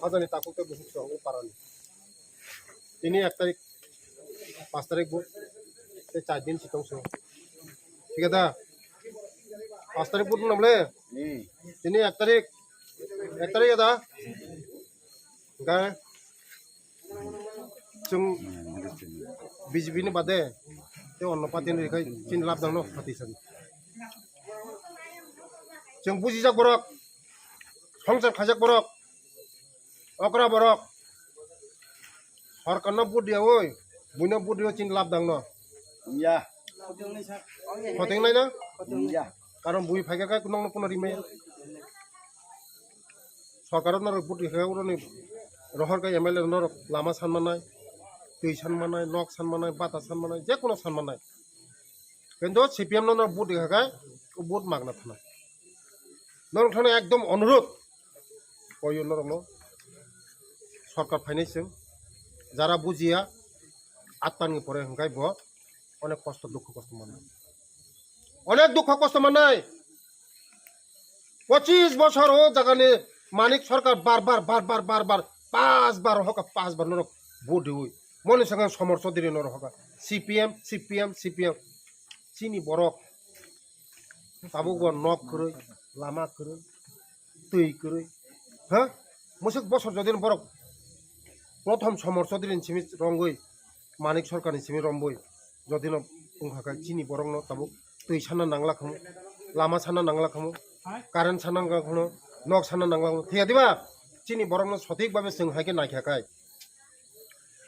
হাজানি তাকুতে বহুত সহ পারানি তিনি 1 তারিখ 5 তারিখ ভোট 4 দিন সিটং সহ ঠিক আছে 5 তারিখ ভোট নামলে তিনি 1 তারিখ ada enggak जों बिजेपि नि बादे ते अन्न पार्टी नि खाय चिन लाब दं न पार्टी सन जों बुजिजाक बरक संसार खाजाक बरक अकरा बरक सरकार न बुट दिया ओय बुइनो बुट दियो चिन लाब दं न Ya. फतें नाय ना Ya. कारण बुइ फायगा काय कुनंग पुन रिमे सरकार न बुट दिखाय उरनि रहर का एमएलए न लामा सानमानाय दै सानमानाय नक सानमानाय बाता सानमानाय जे कोनो सानमानाय किन्तु सीपीएम न बुट दिखाय बुट मागना थाना नोंथांनो एकदम अनुरोध कयो नरनो सरकार फाइनेंसजों যারা বুঝিয়া আত্মানি পরে হংকাই ব অনেক কষ্ট দুঃখ কষ্ট মানায় অনেক দুঃখ কষ্ট মানায় 25 বছর ও জাগানে মানিক সরকার বারবার 5 বার হকা 5 বার নরক ভোট হই মনে সঙ্গে সমর্থ দিরে নর হকা সিপিএম চিনি বরক তাবুগ নক করে লামা করে তুই করে হ্যাঁ মুসক বছর যদিন বরক প্রথম সমর্থ দিন সিমি রঙ্গই মানিক সরকারनि সিমি রম্বই যদিন উংখাকা চিনি বরং ন তাবুক তুই সানা নাংলা খামু লামা সানা নাংলা খামু কারেন্ট সানা নাংলা খামু নক সানা নাংলা খামু ঠিক দিবা চিনি বরং সঠিকভাবে जों हायके नायखाखाय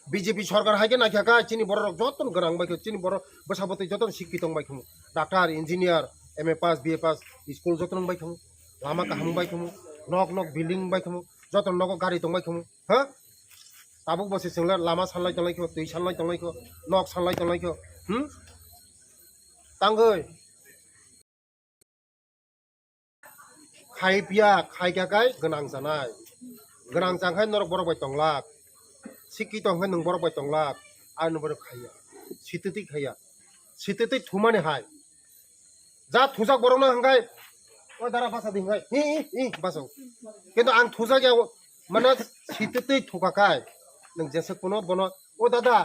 বিজেপি সরকার हायके नायखाखाय চিনি বড় যতন গরাং বাইখো চিনি বড় বসাবতই যতন শিক্ষিত বাইখো doctor engineer MA pass BA pass school যতন বাইখো লামা কাহাম বাইখো নক বিল্ডিং বাইখো যতন নক গাড়ি দं বাইখো হ্যাঁ তাবুক বসে जोंला लामा सानलाय दंलायखो दै सानलाय दंलायखो नक सानलाय दंलायखो तांगै खायपिया खायगाखाय गोनां जानाय गोनां जांखाय नरक बर बाय दंलाक शिक्षित हंखाय नों बर बाय दंलाक आर नबर खाया सितति थुमाने हाय जा थुजाक बरनो हंगाय ओ दारा भाषा दिंगाय इ भाषा किन्तु आं थुजाक माने सितति थुकाखाय नों जेसे कोनो बनो ओ दादा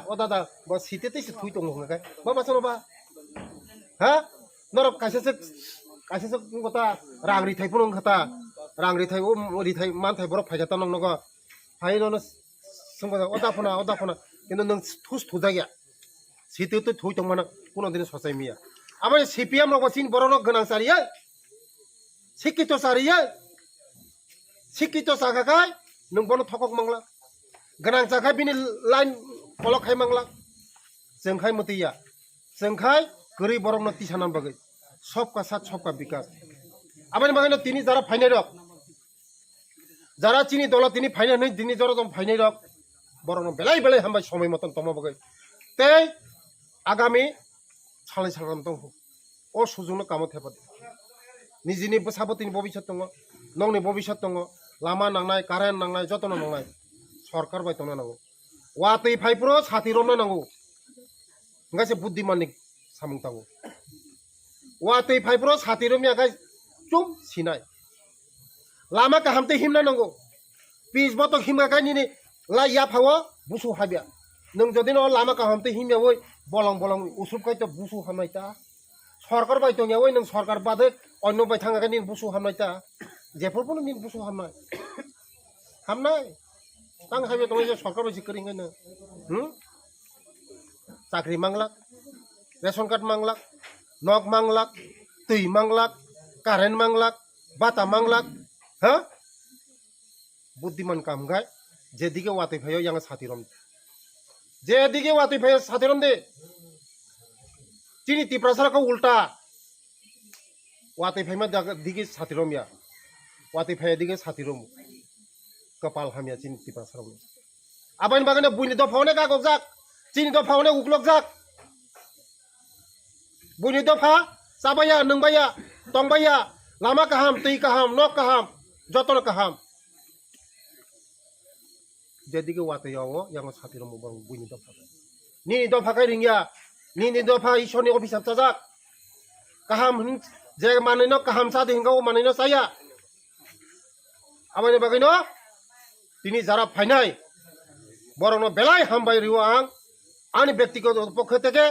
बा सितति से थुइ दं हंगाय बा भाषा बा हा नरक कासेसे गता रांगरि थाइफोर ओंखाता रांगरि थाइ ओ मरि थाइ मान थाइ बरक फायजाता नंग नग फाइननो संग अदाफना किन्तु नों थुजाया सितति थुइ दं माने कोनो दिन ससाय मिया आबाय सीपीएम रग सिन बरनो गोनां सारिया शिक्षित सागाखाय नों बनो थकक मांगला गोनां जाखाय बिनि लाइन फलक खाय मांगला जोंखाय मतिया जोंखाय गरीब बरकनो तिसानान बागै सबका साथ सबका विकास आबानि बागैनो तिनि जारा फाइनाय रक जारा चिनि दला तिनि फाइनाय नै दिनि जरा दं फाइनाय रक बरनो बेलाय हामबाय समय मतन तमा बागै ते आगामी सालाय सालाम दं ओ सुजुनो कामो थेबा निजिनि बसाबतिनि भबिष्यत दङ नंनि भबिष्यत दङ लामा नांनाय कारेन्ट नांनाय जतन नांनाय सरकार बाय तंना नांगौ वातै फाइप्रो साथि रमना नांगौ गासे बुद्धिमाननि सामुं तांगौ वातै फाइप्रो साथि रमिया गाय चुम सिनाय लामा काहामते हिमना नांगौ पिस बत हिमगा गायनि ला या फावो बुसु हाबिया नों जदि न लामा काहामते हिमया ओय बलं उसुब कायतो बुसु हामनायता सरकार बाय तंया ओय नों सरकार बादे अन्य बाय थांगा गायनि बुसु हामनायता जेफोरबोनो नि बुसु हामनाय तां हाबे दं जे सरकार बाय सिकरिं गायनो चाकरि मांगलाक रेशन कार्ड मांगलाक नक मांगलाक दै मांगलाक कारेन्ट मांगलाक बाता मांगलाक हा बुद्धिमान काम गाय जेदिके वातै फायो यांगा साथिरम जेदिके वातै फायो साथिरम दे चिनि तिप्रासार को उल्टा वातै फायमा दिगे साथिरम या वातै फाया दिगे साथिरम कपाल हामिया चिनि तिप्रासार आबानि बागैनो बुइनि दफावने गागक जाक चिनि दफावने उग्लक जाक बुइनि दफा जाबाया नोंबाया तंबाया लामा काहाम दै काहाम नक काहाम जतन काहाम जेदिके वातैयाव यांगा साथिरम बं बुइनि दफा नि दफा काय रिंगिया नि दफा इसोरनि अफिसार जाजाक काहाम जे मानैनो काहाम सादि हिंगाव मानैनो साया आबानि बागैनो তিনি যারা ফাইনাই বরং বেলায় হামবাই রিও আং আনি ব্যক্তিগত পক্ষ থেকে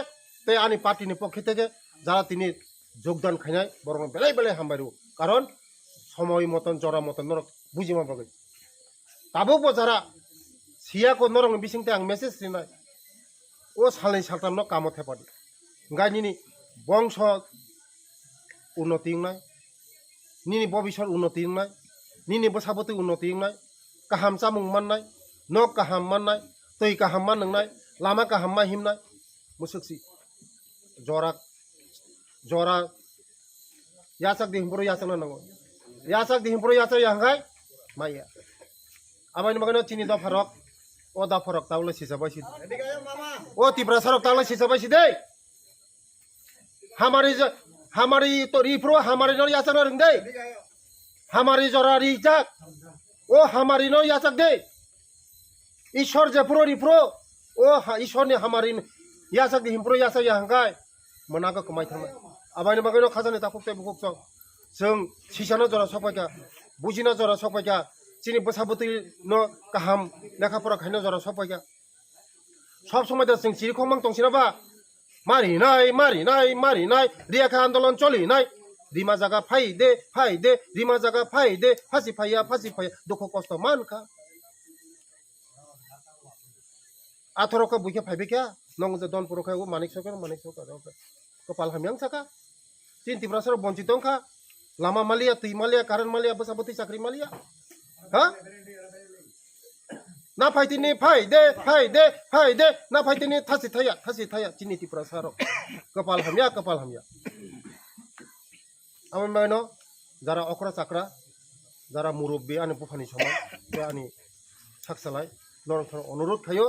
তে আনি পার্টিনি পক্ষ থেকে যারা তিনি যোগদান খাইনাই বরং বেলায় বেলায় হামবাই রিও কারণ সময় মতন জরা মতন নরক বুঝিমা বাগै তাবো যারা সিয়াको नरं बिसिंते आं मेसेज रिनाय ओ सालनै सालथामनो कामो थेपादि गाय निनि बंश उन्नति नाय निनि भबिष्यत उन्नति नाय निनि बसाबति उन्नति नाय काहाम चामुं माननाय न काहाम माननाय तै काहाम माननाय लामा काहाम मा हिमनाय मुसुकसि जरा जरा यासाक दिहिमपुर यासाक नांगौ यासाक दिहिमपुर यासाक यांगाय माया आबायनि बागैनो चिनि दा फारक ओ दा फरक तावले सिसाबायसि ओ तिब्रा सरक तावले सिसाबायसि दे हमारी तो रिफ्रो हमारी नो यासक न रिंग दे हमारी जरा रिजाक ओ हमारी नो यासक दे ईश्वर जेफ्रो रिफ्रो ओ ईश्वर ने हमारी यासक दे हिमप्रो यासक यांगाय मनागा कमाय थांनाय आबायनि बागैनो खाजानि ताखुकते बुकुकसं जों सिसानो जरा सपायका बुजिनो जरा सपायका चिनी बसाबती न काहाम लेखाफोरा खायनो जरा सपायगा सब समय जों चिरिखंमां दंसिनाबा मारिनाय रियाखा आन्दोलन चलिनाय रिमा जागा फाय दे रिमा जागा फाय दे फासि फाया दुख कष्ट मानखा आथरका बुइखे फायबेखा नंग जे दन पुरखा मानिक सरकार कपाल हामियां साका चिन तिब्रासर बंचितंखा लामा मालिया तै मालिया कारेन्ट मालिया बसाबती साख्रि मालिया हा ना फाइटिनी फाय दे ना फाइटिनी थासि थाया चिनि तिप्रा सारो कपाल हामिया आमन बायनो जारा अखरा चाक्रा जारा मुरब्बी आनि बुफानि समान बे आनि साकसालाय नरथर अनुरोध खायो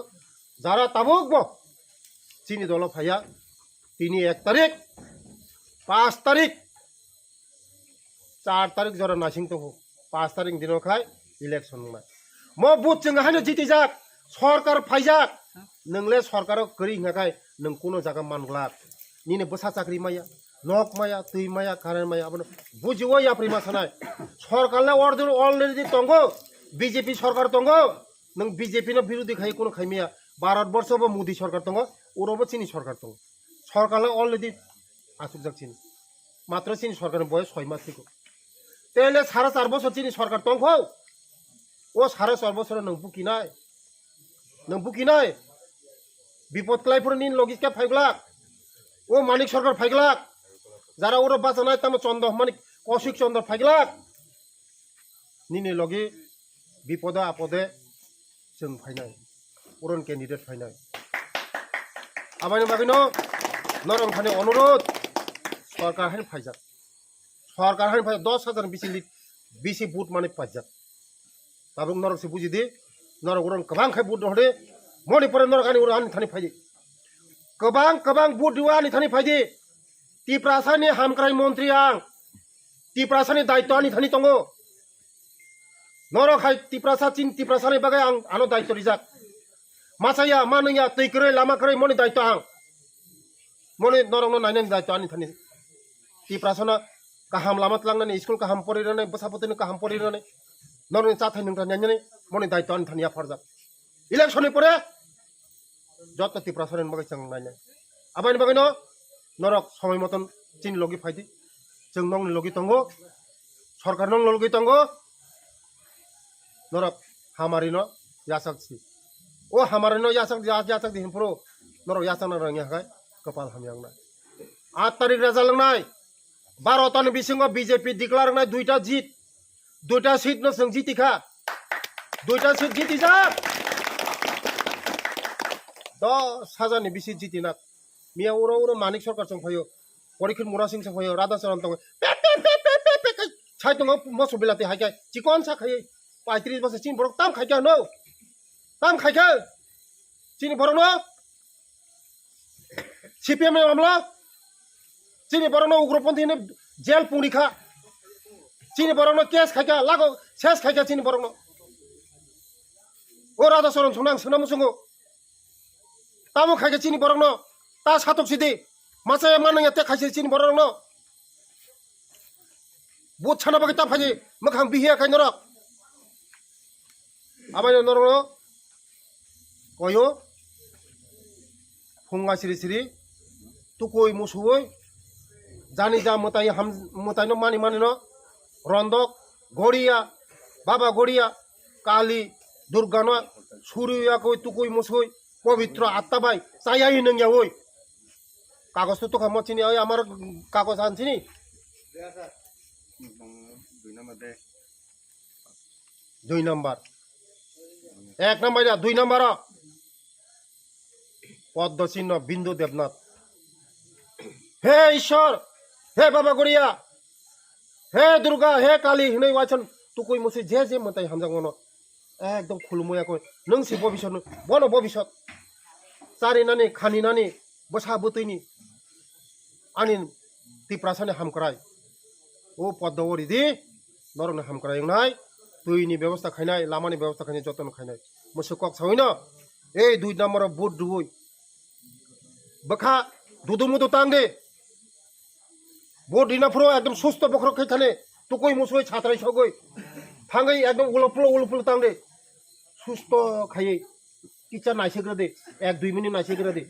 जारा ताबुकबो चिनि दल फाया 1 तारिख 5 तारिख 4 तारिख जरा नासिं तो 5 तारिख दिनो खाय इलेक्शन में मो बुथ जों हानो जिति जाक सरकार फाइजाक नोंले सरकार करि हिंगाखाय नों कोनो जागा मानग्ला निने बसा चाकरि माया नक माया तै माया कारेन्ट माया अब बुझिवो या प्रिमा सानाय सरकारले अर्डर अलरेडी दंगो बीजेपी सरकार दंगो नों बीजेपी न विरोधी खाय कोनो खायमिया भारतवर्षबो मोदी सरकार दंगो उरबो चिनि सरकार दंगो सरकारले अलरेडी आसुक जाक चिनि मात्र चिनि सरकार बयस 6 मास थिको तेले 4.5 बছর चिनि सरकार दंखौ ओ 4.5 বছর नों बुकिनाय विपद क्लाइफोर निन लगिसका फाइगला ओ मानिक सरकार फाइगला जारा ओर बाजानाय तम चंद मानिक कौशिक चंद्र फाइगला निने लगी विपदा आपदे जों फाइनाय उरन कैंडिडेट फाइनाय आबायनि बागैनो नरम खानि अनुरोध सरकार हानि फाइजा सरकार हानि फाइ 10,000 बिसि बुथ माने फाइजा ताबुक नरक से बुझी दे नरक उरन कबां खाय बुथ दहदे मणिपुर नरक आनि उरन थानि फाइदे कबां बुथ दिवा आनि थानि फाइदे तिप्रासानि हामक्राय मन्त्रि आं तिप्रासानि दायित्व आनि थानि दंगो नरक हाय तिप्रासानि बागै आं आनो दायित्व रिजाक मासाया मानैया तैकरै लामाकरै मनि दायित्व आं मनि नरकनो नायनायनि दायित्व आनि थानि तिप्रासाना काहाम लामा लांनानै स्कुल काहाम परिरानै बसापतिनो काहाम परिरानै नरक चाथाय नोंथा नायनानै मनि दायित्व आनि थानि आफारजाक इलेक्शननि परे जत तिप्रासानि बागै जों नायनाय आबायनि बागैनो नरक समय मतन चिन लगी फाइदि जों नंनि लगी दंगो सरकार नंनि लगी दंगो नरक हामारिनो यासाकसि ओ हामारिनो यासाक दिहिमपुरो नरक यासाना रंगि हाय कपाल हामियांना 8 तारिख रेजाल्ट लंनाय 12 तानि बिसिङाव बीजेपी डिक्लार होनाय 2टा जित 2टा सीट न जों जितिखा 2टा सीट जितिजा 10,000 बिसि जितिना मिया उरो मानिक सरकार जों फयो परिखिन मुरा सिंह जों फयो राधा चरण दङ छाय दङ मसो बिलाते हायका चिकन सा खाय 35 बछर चिन बरक ताम खायका नो ताम खायका चिनि बरनो सीपीएम मामला चिनि बरनो उग्रपन्थी ने जेल पुनिखा चिनि बरनो केस खायका लागो सेस खायका चिनि बरनो ओ राधा चरण सुनां सुनामुसुङो तामो खायका चिनि बरनो ता सातक सिदि मासाया मानैया ते खायसे चिनि बरनो बुथ छाना बागै ता फायि मोखां बिहिया खाय नरक Abang yang norong koyo funga siri tukoi musuoi jani ja mutai no mani no rondok goria baba goria kali durga no surya koi tukoi musuoi পবিত্র আত্মা ভাই চাইয়াই নং ওই কাগজ তো খামো চিনি ওই আমার কাগজ আনছিনি 2 নম্বর 1 নম্বর 2 নম্বর পদ্মচিহ্ন বিন্দু দেবনাথ হে ঈশ্বর হে বাবা গড়িয়া হে দুর্গা হে কালী হनै ওয়াছন তুকুই মুসি যে মতাই হামজাঙ্গনো একদম খুলমুয়া কই নং সি ভবিষ্যৎ বনো ভবিষ্যৎ চারিনানি খানিনানি বসা বতৈনি আনি তিপ্রাসানি হামকরাই ও পদ্মবরি দি নরনে হামকরাই নাই তুইনি ব্যবস্থা খাইনাই লামানি ব্যবস্থা খাইনাই যতন খাইনাই মুসে কক সাইনো এই 2 নম্বর বুট দুই বখা দুদুমুদু তাংদে বুট দিনাফ্রো একদম সুস্থ বখর খাইথানে তুকুই মুসুই ছাত্রাই সগই থাঙ্গই একদম উলপুলো তাংদে সুস্থ খাইয়ে টিচার নাইसेग्रो दे 1-2 मिनिट नाइसेग्रो दे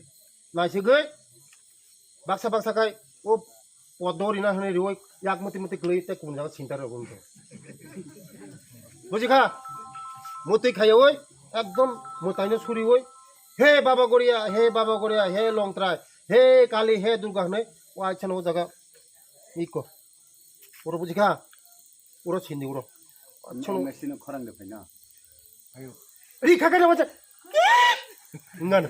नाइसेगै बाक्सा खाय ओ पद्मरी ना हनै रिवय याक मति ग्लै ते कुन जागा चिंता रे गुन बुझिखा मति खाय ओय एकदम मताइनो सुरि ओय हे बाबा गड़िया हे लंगत्रा हे काली हे दुर्गा हनै ओ आछन ओ जागा इको ओरो बुझिखा ओरो छिन्दि ओरो अच्छा मेसिन खरांग दे फैना आयो रि खाका रे Enggak,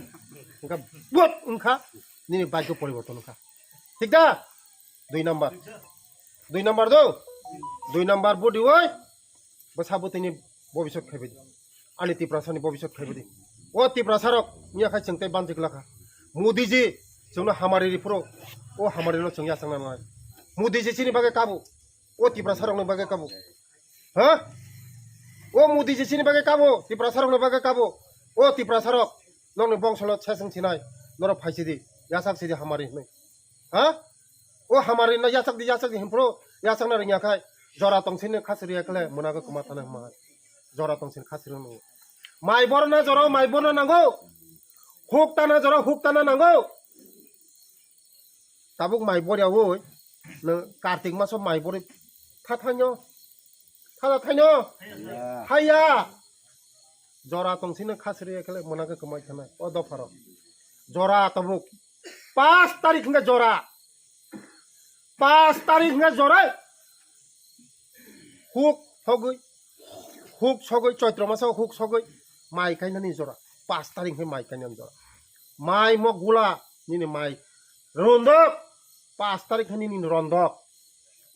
enggak buat engkau ini baju परिवर्तन engkau, ঠিক dah? 2 নম্বর dong, 2 নম্বর buat diwoy, bersabut ini bobisot kebedi, ani tiprasani bobisot kebedi, oh tiprasarok, ni akan cengtai bantik laka, mudi ji, cengna hamari ripro, oh hamari lo cengya sang nama, mudi ji sini bagai kabu, oh tiprasarok lo bagai kabu, hah? Oh mudi ji sini bagai kabu, tiprasarok lo bagai kabu, oh tiprasarok Long bongsolo cheseng chinai noro phaisidi yasak sidi hamari nei ha o hamari na yasak di himpro yasak na ringya khai jora tongsin khasri ekle munaga kumatana ma jora tongsin khasri no mai borna jora mai borna nango huktana jora huktana nango tabuk mai borya oi no kartik maso mai bori thanyo haya Jora tongsin khasri ekle munaga kumai thana o dofaro jora tabuk 5 तारिख nga jora 5 तारिख nga jora huk sogoi choitro masa huk sogoi mai kainani jora 5 तारिख he mai kainan jora mai mo gula nini mai rondok 5 तारिख nini rondok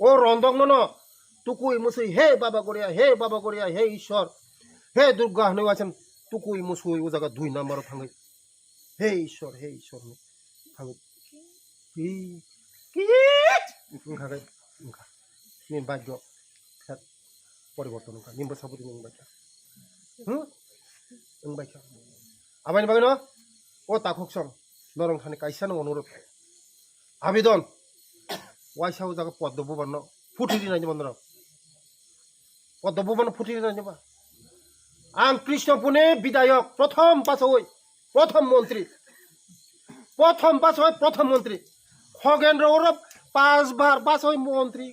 o rondok no tukui musui he baba goriya he ishwar हे दुर्गा हनै वाचन तुकुई मुसुई ओ जागा 2 number थांगै हे ईश्वर थांगै इंखागै इंखा नि बाग्य fate परिवर्तन इंखा निम्बो साबुदि नि बाग्य बाग्य आबानि बागै न ओ ताखोकसं नरं थानि काइसान अनुरोध आवेदन वाइसाव जागा पद्मभवन फुटिरि नायनि बन्दर पद्मभवन फुटिरि नायनि बा आं कृष्णपुने विधायक प्रथम मन्त्री खगेन्द्र औरब 5 बार पासोय मन्त्री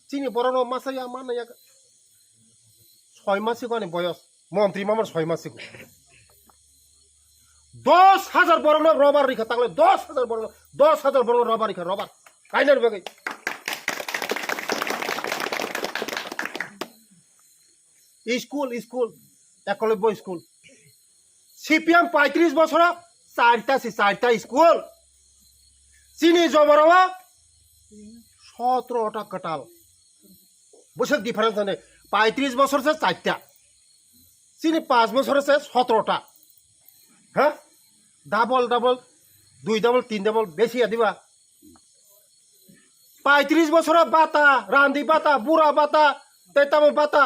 चिनि बरनो मासाया मानाया 6 मासिको नि बयस मन्त्री मामर 6 मासिको 10,000 बरन रबार रिखा तांले 10,000 बरन रबार रिखा रबार काइनर बगै स्कूल एकलव्य स्कूल सीपीएम 35 বছর 4টা স্কুল চিনি জবরवा 17টা কটাল বছর ডিফারেন্স নেই 35 বছর से 4টা চিনি 5 বছর से 17টা হ্যাঁ ডাবল 2 ডাবল 3 ডাবল বেশি দিবা 35 বছর বাতা রান্দি বাতা বুড়া বাতা তেতাম বাতা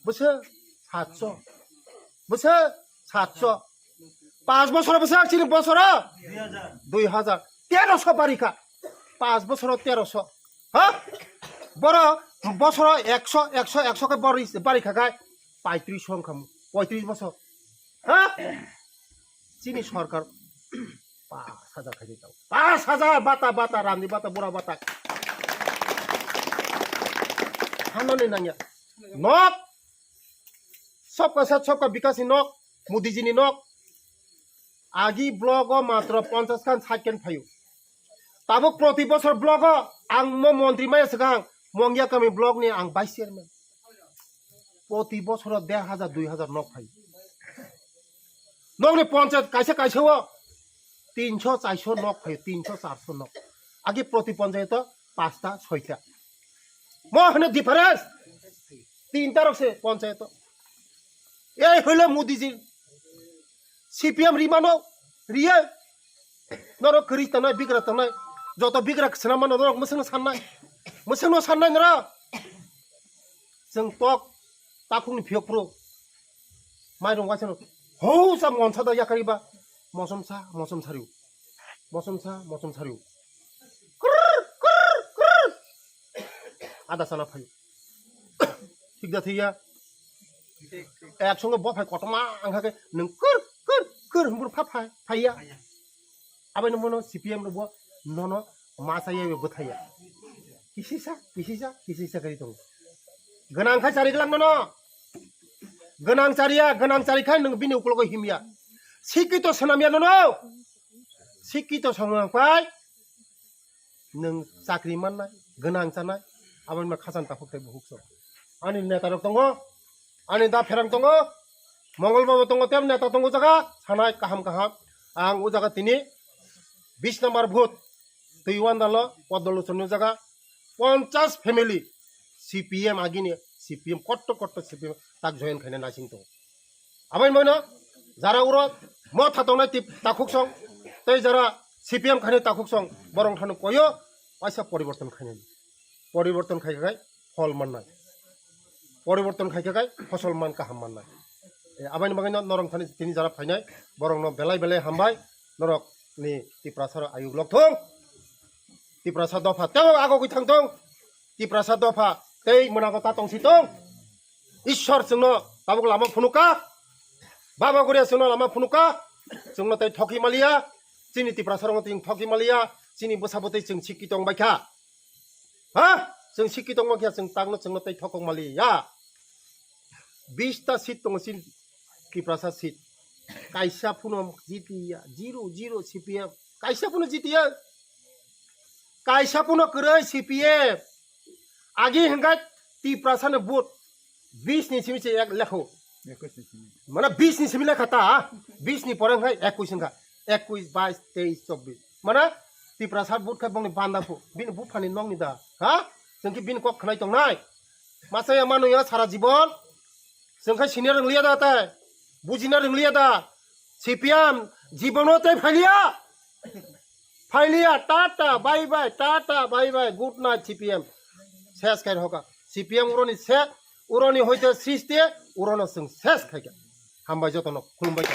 বছর 700 বছর 700 5 বছর বছর চিনি বছর 2000 1300 বারিখা 5 বছর 1300 হ্যাঁ বড় বছর 100 কে বারিখা গায় 35 সংখ্যা 35 বছর হ্যাঁ চিনি সরকার 5,000 খাই দিতাম 5,000 বাতা বাতা রামনি বাতা বুড়া বাতা হানানি নাঙ্গিয়া নক सबका साथ सबका विकास नक मोदी जी नक आगी ब्लग मात्र 50 खान 60 खान फायो ताबो प्रति बছर ब्लग आं मंत्री माया सिगां मंगिया कमी ब्लग नि आं भाइस चेयरमैन प्रति बছर 1,500 2,000 नक फायो नक नि पंचायत काइसे काइसे 300 400 नक फायो 300 400 नक आगे प्रति पंचायत 5टा 6टा म हने डिफरेंस 3टा रसे पंचायत এই হইলো মোদিজি সিপিএম রিমানো রিয়া নর করিতা নয় বিগ্রাতা নয় যত বিগ্রা সানামান নর মসং সাননাই নরা जों टक ताखुनि फियकप्रो माइरं गासन हौ सा मनसादा याकारिबा मसम सारिउ आदा साना फायो ठीक दा थैया एक संगे बफाय कटमा आंखाके नों कर हमबुर फाया आबाय नमनो सीपीएम नो ननो मासाये बथाया किसिसा करि दं गोनांखाय चारिगलां ननो गोनां चारिखाय नों बिनि उकलगो हिमिया सिकितो सनामिया ननो सिकितो संगांखाय नों चाकरि माननाय गोनां जानाय आबाय मा खासान ताफुकथाय बहुकसो आनि नेतारक दङ आनि दा फेरां दङ मंगलबाबो दङ तेम नेता दङ जागा सानाय काहाम आं उ जागा तिनि 20 नम्बर भोट दैवान दाल पदलुसन जागा 50 फेमिली सीपीएम आगिनि सीपीएम कट्ट सीपीएम ताक जयन खायना नासिं दङ आबाय मोनो जारा उर म थातंनाय टिप ताखुकसं तै जारा सीपीएम खायनो ताखुकसं बरं थानो कयो पाइसा परिवर्तन खायखाय फल माननाय परिवर्तन खायखाय फसल मान काहाम माननाय आबायनि बागैनो नरं थानि तिनि जारा फायनाय बरं न बेलाय हामबाय नरक नि तिप्रासार आयु लकथं तिप्रासा दफा तेव आगो गै थांथों तिप्रासा दफा तै मोनागो तातंसि दं ईश्वर जोंनो बाबुक लामा फुनुका बाबा गुरिया जोंनो लामा फुनुका जोंनो तै थकि मालिया चिनि तिप्रासारंग तिं थकि मालिया चिनि बसाबोतै जों सिकि दं बायखा हा जों सिकि दं बायखा जों तांनो जोंनो तै थकं मालिया 20टा सीट दं सिन तिप्रासा सीट काइसा पुनो जितिया 0 सीपीएम काइसा पुनो जितिया काइसा पुनो करे सीपीएम आगे हंगाय तिप्रासा ने वोट 20 नि सिमिसे एक लेखो माने 20 नि सिमिले खाता 20 नि परंहाय 21 हंगा 21 22 23 24 माने तिप्रासा वोट खाय बंनि बान्दाफु बिन वोट फानि नंनि दा हा जोंखि बिन कक खनाय दंनाय मासाया मानुया सारा जीवन जोंखाय सिनिया रोंलिया दा ताय बुजिना रोंलिया दा सीपीएम जीवनो तै फाइलिया tata bye bye good night CPM शेष खाय होका सीपीएम उरनि होइते सृष्टि उरनो जों शेष खायगा हामबाय जतन खुलुमबाय